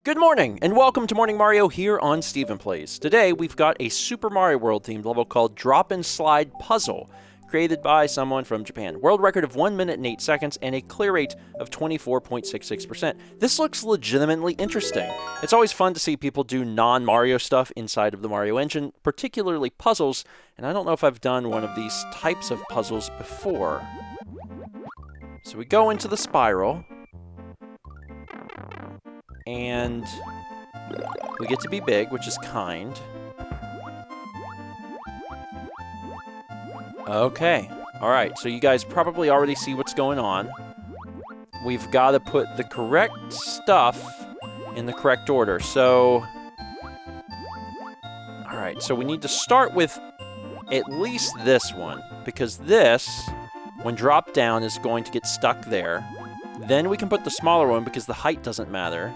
Good morning, and welcome to Morning Mario here on StephenPlays. Today, we've got a Super Mario World themed level called Drop&Slide Puzzle, created by someone from Japan. World record of 1 minute and 8 seconds, and a clear rate of 24.66%. This looks legitimately interesting. It's always fun to see people do non-Mario stuff inside of the Mario engine, particularly puzzles, and I don't know if I've done one of these types of puzzles before. So we go into the spiral, and we get to be big, which is kind. Okay. Alright, so you guys probably already see what's going on. We've got to put the correct stuff in the correct order. So, alright, so we need to start with at least this one, because this, when dropped down, is going to get stuck there. Then we can put the smaller one because the height doesn't matter.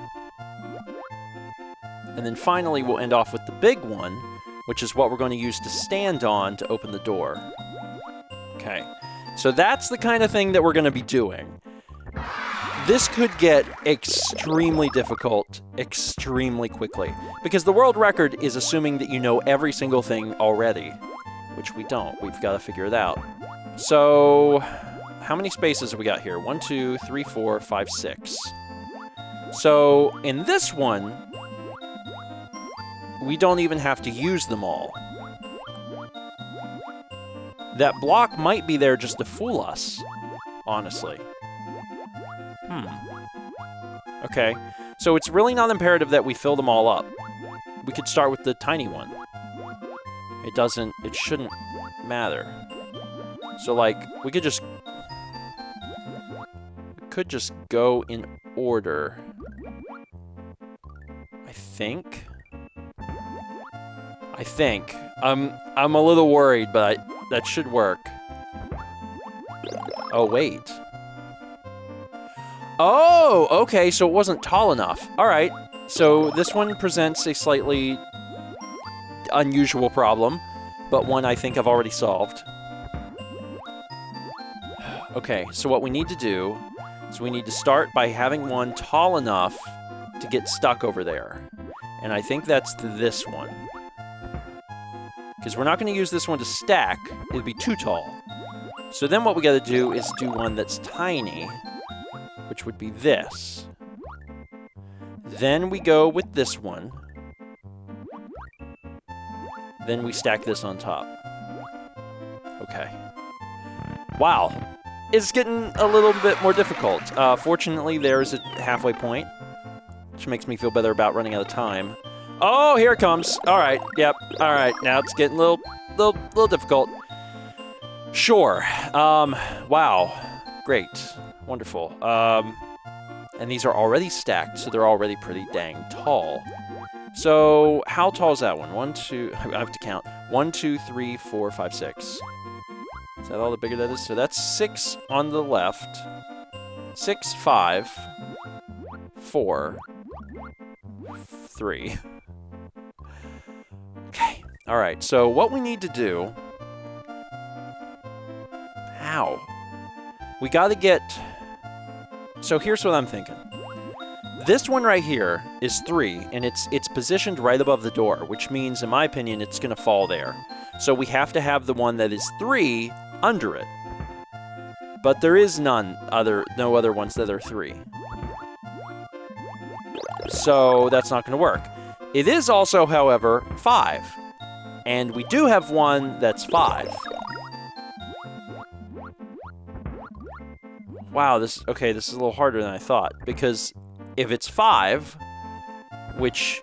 And then finally, we'll end off with the big one, which is what we're going to use to stand on to open the door. Okay, so that's the kind of thing that we're going to be doing. This could get extremely difficult extremely quickly, because the world record is assuming that you know every single thing already, which we don't. We've got to figure it out. So, how many spaces have we got here? 1, 2, 3, 4, 5, 6. So, in this one, we don't even have to use them all. That block might be there just to fool us, honestly. Okay, so it's really not imperative that we fill them all up. We could start with the tiny one. It shouldn't matter. So, like, we could just go in order. I think. I'm a little worried, but that should work. Oh, wait. Oh, okay, so it wasn't tall enough. All right, so this one presents a slightly unusual problem, but one I think I've already solved. Okay, so what we need to do is we need to start by having one tall enough to get stuck over there. And I think that's this one. Because we're not going to use this one to stack. It would be too tall. So then what we got to do is do one that's tiny, which would be this. Then we go with this one. Then we stack this on top. Okay. Wow. It's getting a little bit more difficult. Fortunately, there's a halfway point, which makes me feel better about running out of time. Oh, here it comes. All right. Yep. All right. Now it's getting a little difficult. Sure. Wow. Great. Wonderful. And these are already stacked, so they're already pretty dang tall. So how tall is that one? 1, 2. I have to count. 1, 2, 3, 4, 5, 6. Is that all the bigger that is? So that's 6 on the left. 6, 5, 4, 3. Okay. All right. So what we need to do... How? We got to get... So here's what I'm thinking. This one right here is 3, and it's positioned right above the door, which means, in my opinion, it's going to fall there. So we have to have the one that is 3 under it. But there is no other ones that are 3. So that's not going to work. It is also, however, 5. And we do have one that's 5. Wow, this is a little harder than I thought. Because if it's 5, which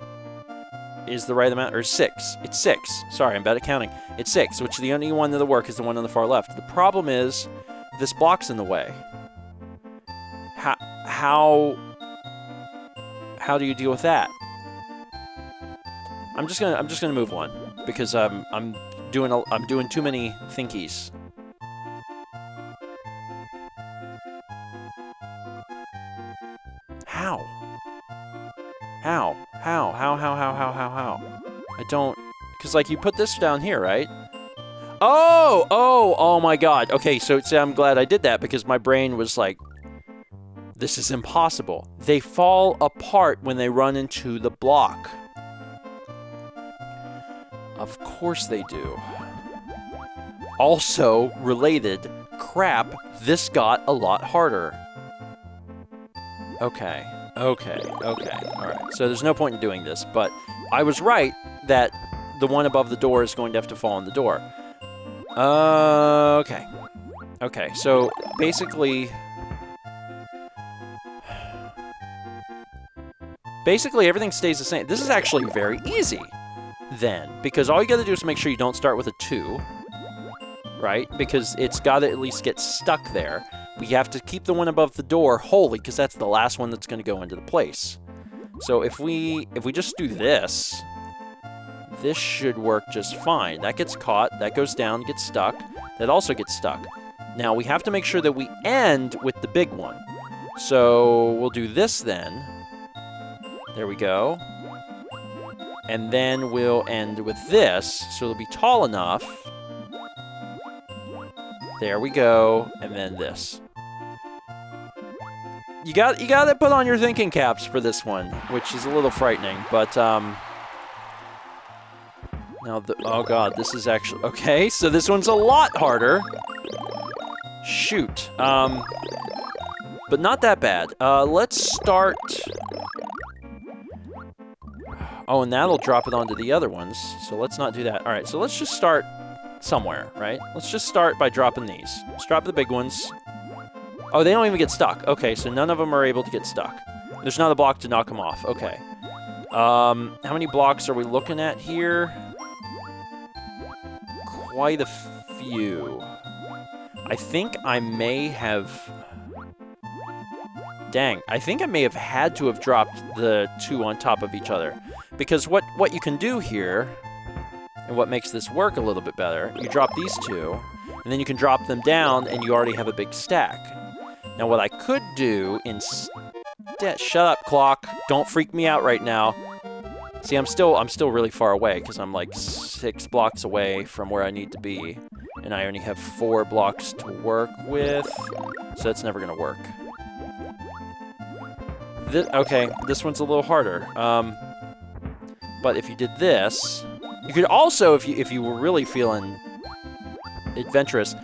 is the right amount, or 6. It's 6. Sorry, I'm bad at counting. It's 6, which the only one that'll work is the one on the far left. The problem is, this block's in the way. How do you deal with that? I'm just gonna move one because I'm doing too many thinkies. How? I don't... Because, like, you put this down here, right? Oh my god. Okay, so I'm glad I did that because my brain was, like, This is impossible. They fall apart when they run into the block. Of course they do. Also, related, crap, this got a lot harder. Okay. Alright, so there's no point in doing this, but I was right that the one above the door is going to have to fall on the door. Okay, so basically everything stays the same. This is actually very easy then, because all you gotta do is make sure you don't start with a 2, right? Because it's gotta at least get stuck there. We have to keep the one above the door holy, because that's the last one that's gonna go into the place. So if we just do this, this should work just fine. That gets caught, that goes down, gets stuck, that also gets stuck. Now we have to make sure that we end with the big one. So we'll do this then. There we go. And then we'll end with this, so it'll be tall enough. There we go, and then this. You gotta put on your thinking caps for this one, which is a little frightening, but now oh god, this is actually okay. So this one's a lot harder. Shoot, but not that bad. Let's start. Oh, and that'll drop it onto the other ones. So let's not do that. All right, so let's just start somewhere, right? Let's just start by dropping these. Let's drop the big ones. Oh, they don't even get stuck. Okay, so none of them are able to get stuck. There's not a block to knock them off. Okay. How many blocks are we looking at here? Quite a few. I think I may have... Dang, I think I may have had to have dropped the 2 on top of each other. Because what you can do here, and what makes this work a little bit better, you drop these 2, and then you can drop them down, and you already have a big stack. Now what I could do instead... Shut up, clock. Don't freak me out right now. See, I'm still really far away, because I'm like 6 blocks away from where I need to be. And I only have 4 blocks to work with, so that's never going to work. Okay, this one's a little harder. But if you did this, you could also, if you were really feeling adventurous,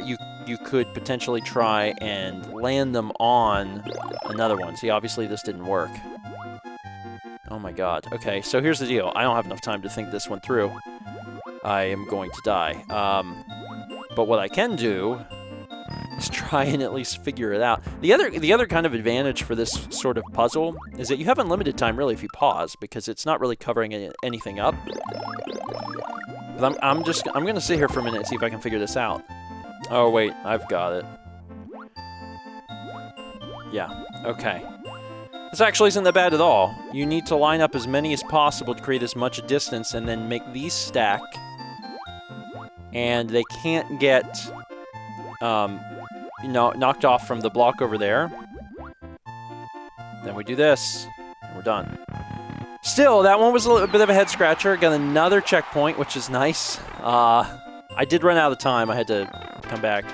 you could potentially try and land them on another one. See, obviously this didn't work. Oh my god. Okay, so here's the deal. I don't have enough time to think this one through. I am going to die. But what I can do is try and at least figure it out. The other kind of advantage for this sort of puzzle is that you have unlimited time, really, if you pause, because it's not really covering anything up. But I'm going to sit here for a minute and see if I can figure this out. Oh, wait, I've got it. Yeah, okay. This actually isn't that bad at all. You need to line up as many as possible to create as much distance and then make these stack. And they can't get... knocked off from the block over there. Then we do this, and we're done. Still, that one was a little bit of a head scratcher. Got another checkpoint, which is nice. I did run out of time. I had to come back.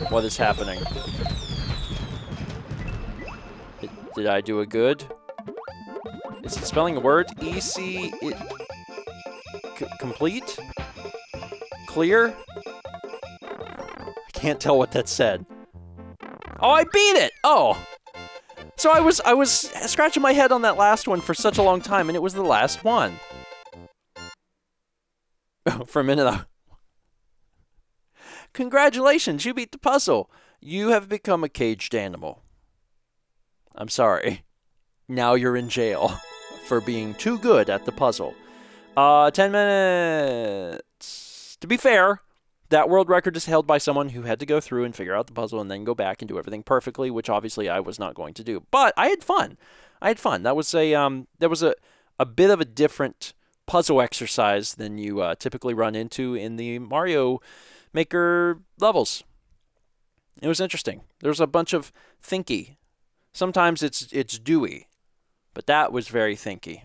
What is happening? Did I do a good? Is it spelling a word? E-C... complete? Clear? I can't tell what that said. Oh, I beat it! Oh! So I was scratching my head on that last one for such a long time, and it was the last one. Oh, for a minute. Congratulations, you beat the puzzle. You have become a caged animal. I'm sorry. Now you're in jail for being too good at the puzzle. 10 minutes. To be fair, that world record is held by someone who had to go through and figure out the puzzle and then go back and do everything perfectly, which obviously I was not going to do. But I had fun. That was a bit of a different puzzle exercise than you typically run into in the Mario Maker levels. It was interesting. There was a bunch of thinky. Sometimes it's doey, but that was very thinky.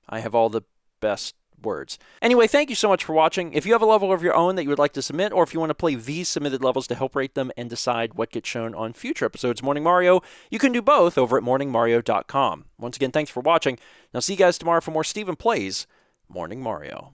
I have all the best words. Anyway, thank you so much for watching. If you have a level of your own that you would like to submit, or if you want to play these submitted levels to help rate them and decide what gets shown on future episodes of Morning Mario, you can do both over at morningmario.com. Once again, thanks for watching. I'll see you guys tomorrow for more Stephen Plays Morning Mario.